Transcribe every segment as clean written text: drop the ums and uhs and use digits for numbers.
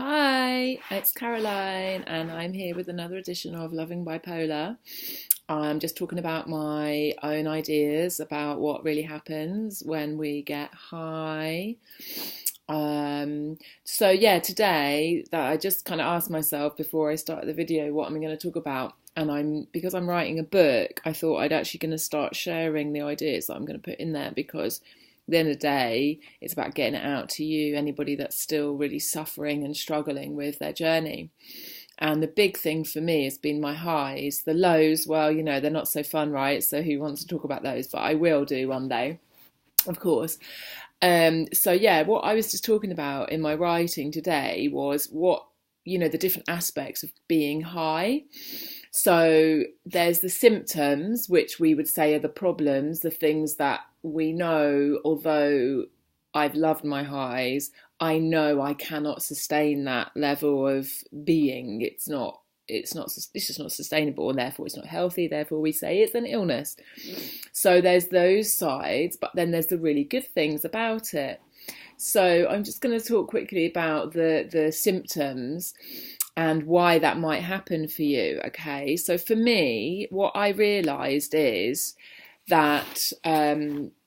Hi, it's Caroline, and I'm here with another edition of Loving Bipolar. I'm just talking about my own ideas about what really happens when we get high. Today that I just kind of asked myself before I started the video what I'm going to talk about, and because I'm writing a book, I thought I'd actually going to start sharing the ideas that I'm going to put in there because at the end of the day, it's about getting it out to you, anybody that's still really suffering and struggling with their journey. And the big thing for me has been my highs. The lows, well, they're not so fun, right? So who wants to talk about those? But I will do one day, of course. What I was just talking about in my writing today was the different aspects of being high. So there's the symptoms, which we would say are the problems, the things that we know, although I've loved my highs, I know I cannot sustain that level of being. It's just not sustainable, and therefore it's not healthy. Therefore we say it's an illness. So there's those sides, but then there's the really good things about it. So I'm just going to talk quickly about the symptoms and why that might happen for you. Okay, so for me, what I realized is that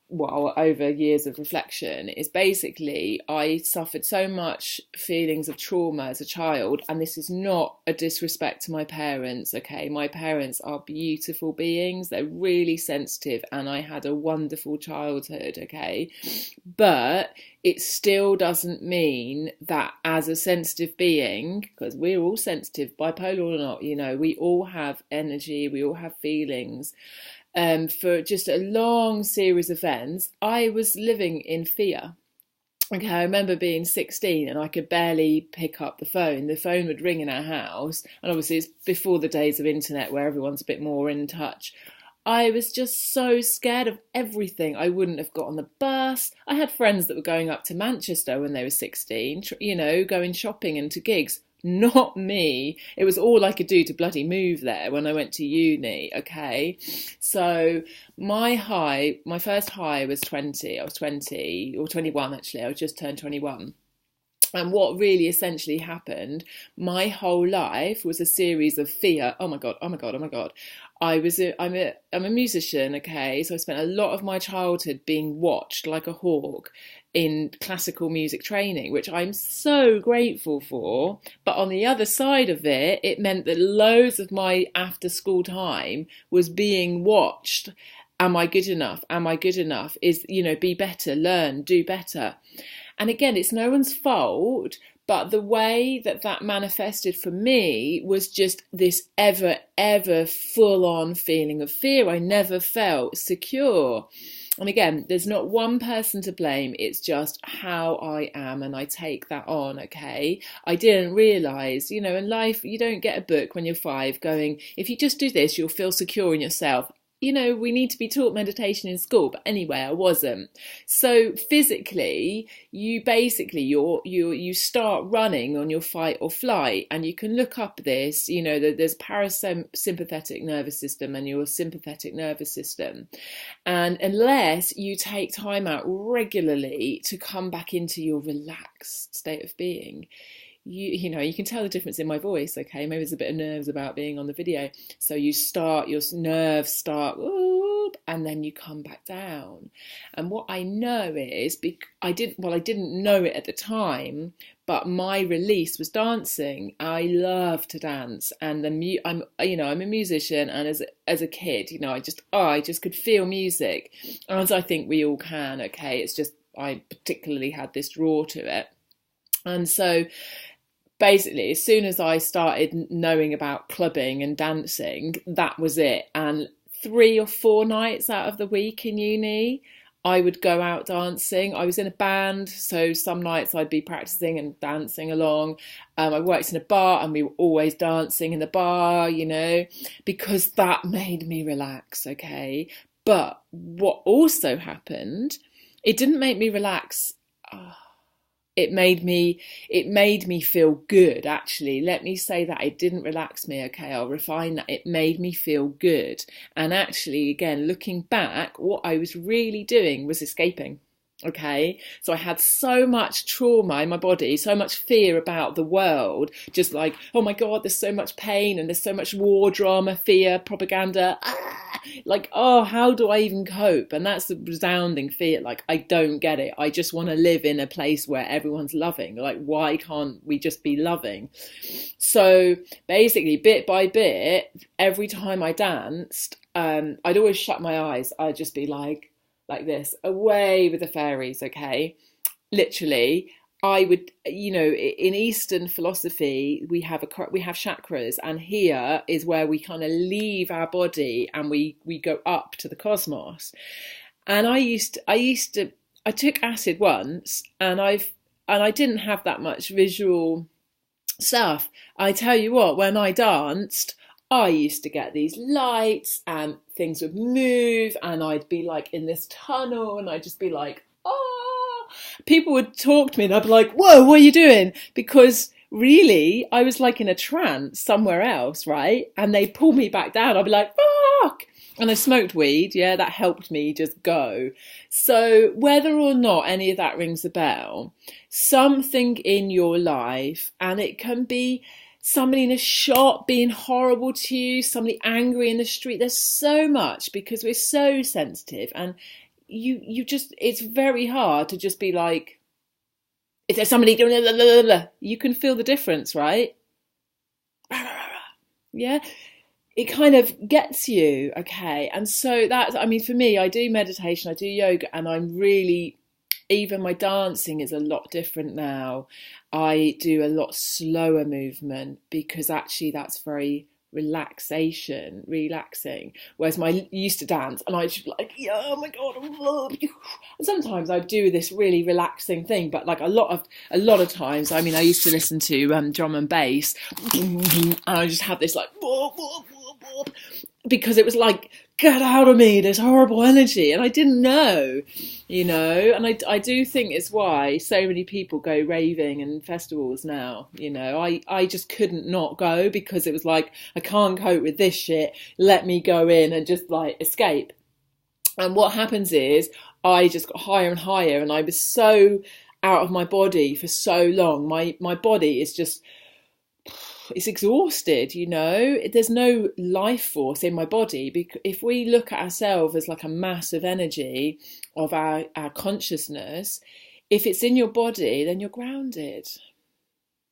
over years of reflection, is basically I suffered so much feelings of trauma as a child, and this is not a disrespect to my parents. Okay, my parents are beautiful beings, they're really sensitive, and I had a wonderful childhood. Okay, but it still doesn't mean that as a sensitive being, because we're all sensitive, bipolar or not, we all have energy, we all have feelings. For just a long series of events, I was living in fear. Okay, I remember being 16 and I could barely pick up the phone. The phone would ring in our house, and obviously it's before the days of internet where everyone's a bit more in touch. I was just so scared of everything. I wouldn't have got on the bus. I had friends that were going up to Manchester when they were 16, going shopping and to gigs. Not me. It was all I could do to bloody move there when I went to uni. Okay. So my first high was 20. I was 20 or 21 actually. I just turned 21. And what really essentially happened, my whole life was a series of fear. Oh my God, oh my God, oh my God. I'm a musician, okay? So I spent a lot of my childhood being watched like a hawk in classical music training, which I'm so grateful for. But on the other side of it, it meant that loads of my after school time was being watched. Am I good enough? Am I good enough? Be better, learn, do better. And again, it's no one's fault, but the way that manifested for me was just this ever, ever full-on feeling of fear. I never felt secure. And again, there's not one person to blame. It's just how I am, and I take that on, okay? I didn't realise, in life, you don't get a book when you're 5 going, if you just do this, you'll feel secure in yourself. We need to be taught meditation in school, but anyway, I wasn't. So physically, you start running on your fight or flight, and you can look up this, there's parasympathetic nervous system and your sympathetic nervous system. And unless you take time out regularly to come back into your relaxed state of being, you can tell the difference in my voice. Okay, maybe there's a bit of nerves about being on the video. So your nerves start whoop, and then you come back down. And what I know is, I didn't know it at the time, but my release was dancing. I love to dance, and I'm a musician, and as a kid, I just could feel music, as I think we all can. Okay, it's just I particularly had this draw to it, and so basically, as soon as I started knowing about clubbing and dancing, that was it. And 3 or 4 nights out of the week in uni, I would go out dancing. I was in a band, so some nights I'd be practicing and dancing along. I worked in a bar, and we were always dancing in the bar, because that made me relax, okay? But what also happened, it didn't make me relax. It made me feel good, actually. Let me say that. It didn't relax me, okay? I'll refine that. It made me feel good. And actually, again, looking back, what I was really doing was escaping. Okay, so I had so much trauma in my body, so much fear about the world, just like, oh my God, there's so much pain and there's so much war, drama, fear, propaganda. Like, oh, how do I even cope? And that's the resounding fear. Like, I don't get it. I just want to live in a place where everyone's loving. Like, why can't we just be loving? So basically, bit by bit, every time I danced, I'd always shut my eyes. I'd just be like this, away with the fairies, okay? Literally, I would, in Eastern philosophy, we have chakras, and here is where we kind of leave our body and we go up to the cosmos. And I took acid once, and I didn't have that much visual stuff. I tell you what, when I danced, I used to get these lights and things would move, and I'd be like in this tunnel, and I'd just be like, oh, people would talk to me and I'd be like, whoa, what are you doing? Because really, I was like in a trance somewhere else, right? And they pull me back down. I'd be like, fuck. And I smoked weed. Yeah, that helped me just go. So whether or not any of that rings a bell, something in your life, and it can be somebody in a shop being horrible to you, somebody angry in the street. There's so much, because we're so sensitive, and you just, it's very hard to just be like, if there's somebody doing blah, blah, blah, blah, you can feel the difference, right? Yeah, it kind of gets you, okay? And so that, I mean, for me, I do meditation, I do yoga, and I'm really, even my dancing is a lot different now. I do a lot slower movement, because actually that's very relaxing. Whereas I used to dance and I'd just be like, yeah, oh my God. And sometimes I'd do this really relaxing thing, but like a lot of times, I mean, I used to listen to drum and bass, and I just had this like, because it was like, get out of me, this horrible energy. And I didn't know, and I do think it's why so many people go raving and festivals now. I just couldn't not go, because it was like, I can't cope with this shit. Let me go in and just like escape. And what happens is I just got higher and higher, and I was so out of my body for so long. My body is just, it's exhausted, there's no life force in my body. Because if we look at ourselves as like a mass of energy of our consciousness, if it's in your body, then you're grounded.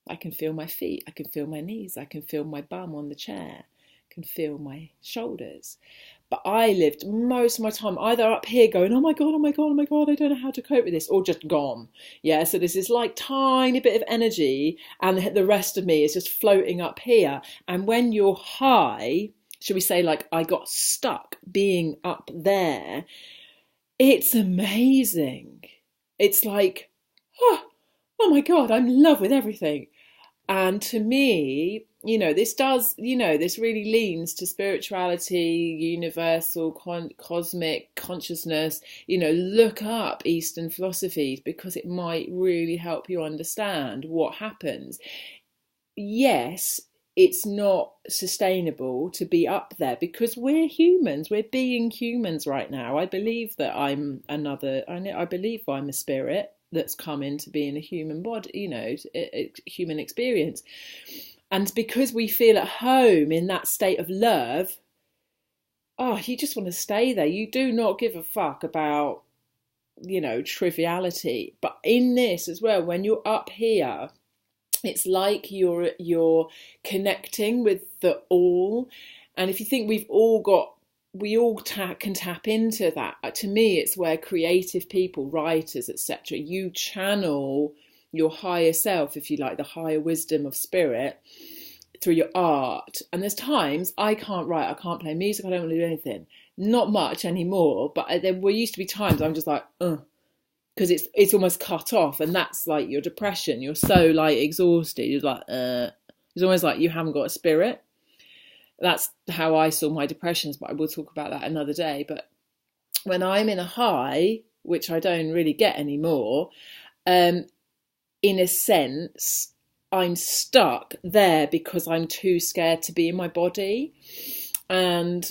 I can feel my feet, I can feel my knees, I can feel my bum on the chair, I can feel my shoulders. But I lived most of my time either up here going, oh my God, oh my God, oh my God, I don't know how to cope with this, or just gone. Yeah, so there's this like tiny bit of energy, and the rest of me is just floating up here. And when you're high, should we say, like, I got stuck being up there, it's amazing. It's like, oh my God, I'm in love with everything. And to me, this really leans to spirituality, universal, cosmic consciousness. Look up Eastern philosophies, because it might really help you understand what happens. Yes, it's not sustainable to be up there, because we're humans. We're being humans right now. I believe that I believe I'm a spirit that's come into being a human body, human experience. And because we feel at home in that state of love, you just want to stay there. You do not give a fuck about, triviality. But in this as well, when you're up here, it's like you're connecting with the all. And if you think we all can tap into that. To me, it's where creative people, writers, etc., you channel your higher self, if you like, the higher wisdom of spirit through your art. And there's times I can't write, I can't play music, I don't want to do anything. Not much anymore, but there used to be times I'm just like, because it's almost cut off, and that's like your depression. You're so like exhausted. You're like, it's almost like you haven't got a spirit. That's how I saw my depressions, but I will talk about that another day. But when I'm in a high, which I don't really get anymore, in a sense, I'm stuck there because I'm too scared to be in my body. And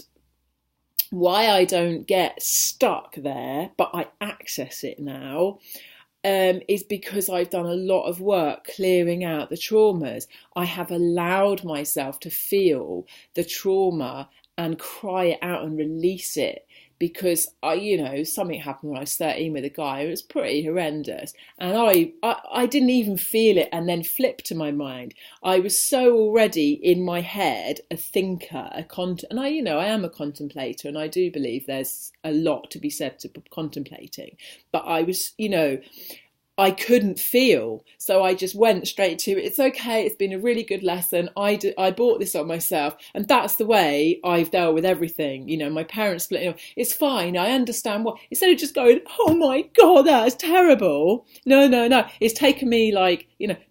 why I don't get stuck there, but I access it now, is because I've done a lot of work clearing out the traumas. I have allowed myself to feel the trauma and cry it out and release it, because something happened when I was 13 with a guy. It was pretty horrendous, and I didn't even feel it and then flipped to my mind. I was so already in my head a thinker, and I am a contemplator, and I do believe there's a lot to be said to contemplating, but I was, I couldn't feel, so I just went straight to it's okay, it's been a really good lesson, I bought this on myself, and that's the way I've dealt with everything. My parents splitting up, it's fine, I understand what, instead of just going, oh my god, that's terrible, no, it's taken me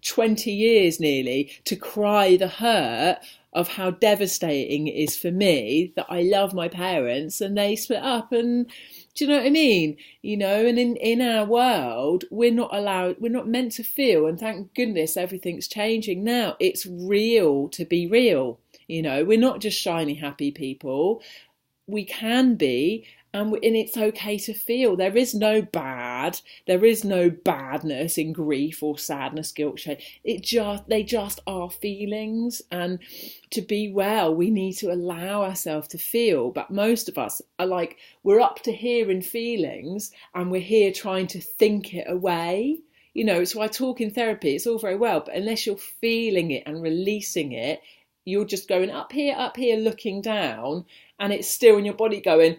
20 years nearly to cry the hurt of how devastating it is for me that I love my parents and they split up. And do you know what I mean? And in our world, we're not meant to feel. And thank goodness everything's changing now. It's real to be real. We're not just shiny, happy people. We can be, and it's okay to feel. There is no badness in grief or sadness, guilt, shame. They just are feelings, and to be well, we need to allow ourselves to feel. But most of us are we're up to here in feelings, and we're here trying to think it away. So I talk in therapy, it's all very well, but unless you're feeling it and releasing it, you're just going up here, looking down, and it's still in your body going,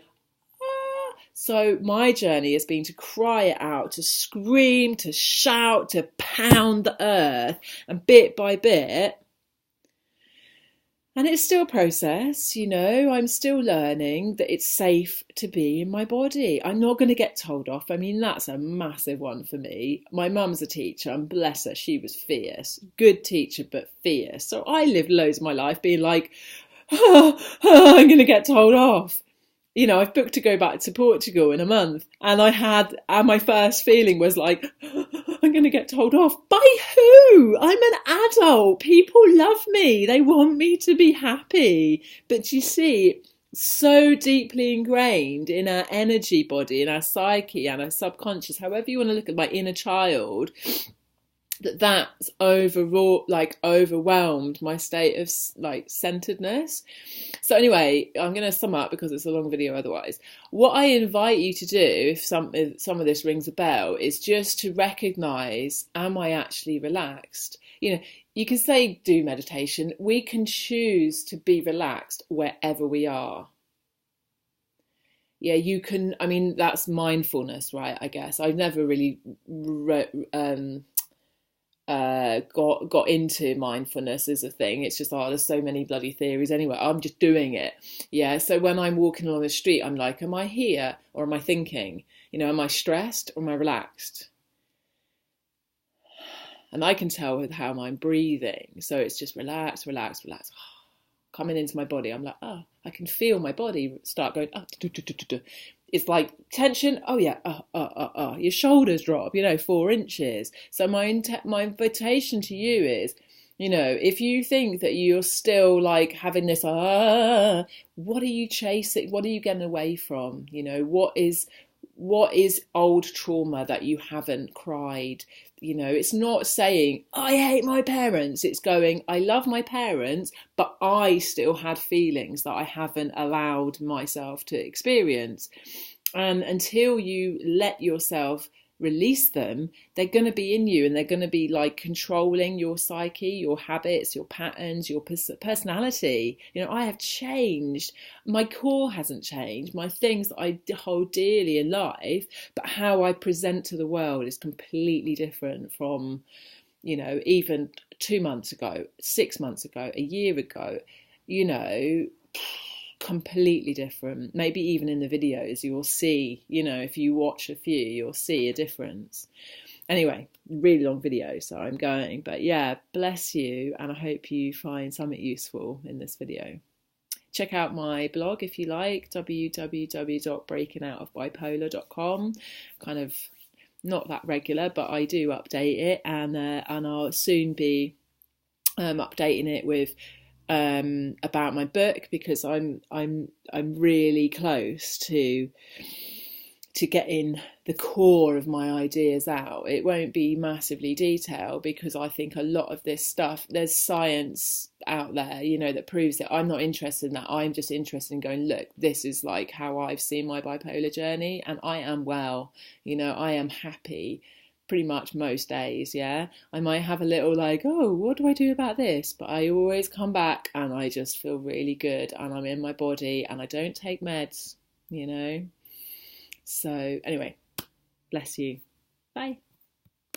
ah. So my journey has been to cry it out, to scream, to shout, to pound the earth, and bit by bit. And it's still a process, I'm still learning that it's safe to be in my body. I'm not going to get told off. I mean, that's a massive one for me. My mum's a teacher, and bless her, she was fierce. Good teacher, but fierce. So I lived loads of my life being like, I'm going to get told off. I've booked to go back to Portugal in a month, and my first feeling was like, I'm going to get told off. By who? I'm an adult. People love me. They want me to be happy. But you see, so deeply ingrained in our energy body, in our psyche and our subconscious, however you want to look at my inner child, that's overwhelmed my state of centeredness. So anyway, I'm going to sum up because it's a long video otherwise. What I invite you to do, if some of this rings a bell, is just to recognize, am I actually relaxed? You can say do meditation. We can choose to be relaxed wherever we are. Yeah, you can. I mean, that's mindfulness, right? I guess I've never really got into mindfulness as a thing. It's just, there's so many bloody theories anyway. I'm just doing it. Yeah. So when I'm walking along the street, I'm like, am I here or am I thinking? Am I stressed or am I relaxed? And I can tell with how I'm breathing. So it's just relax. Coming into my body, I'm like, I can feel my body start going up. It's like tension. Oh yeah, your shoulders drop, 4 inches. So my invitation to you is, if you think that you're still having this, what are you chasing? What are you getting away from? What is old trauma that you haven't cried? It's not saying, I hate my parents. It's going, I love my parents, but I still had feelings that I haven't allowed myself to experience. And until you let yourself release them, they're going to be in you, and they're going to be controlling your psyche, your habits, your patterns, your personality. I have changed. My core hasn't changed. My things that I hold dearly in life, but how I present to the world is completely different from, even 2 months ago, 6 months ago, a year ago, completely different. Maybe even in the videos you'll see, if you watch a few, you'll see a difference. Anyway, really long video, so I'm going, but yeah, bless you, and I hope you find something useful in this video. Check out my blog if you like, www.breakingoutoFbipolar.com. Kind of not that regular, but I do update it, and I'll soon be updating it with about my book, because I'm really close to getting the core of my ideas out. It won't be massively detailed, because I think a lot of this stuff, there's science out there, you know, that proves it. I'm not interested in that. I'm just interested in going, look, this is like how I've seen my bipolar journey, and I am well, you know, I am happy pretty much most days. Yeah, I might have a little like, oh, what do I do about this, but I always come back and I just feel really good, and I'm in my body, and I don't take meds, you know. So anyway, bless you. Bye.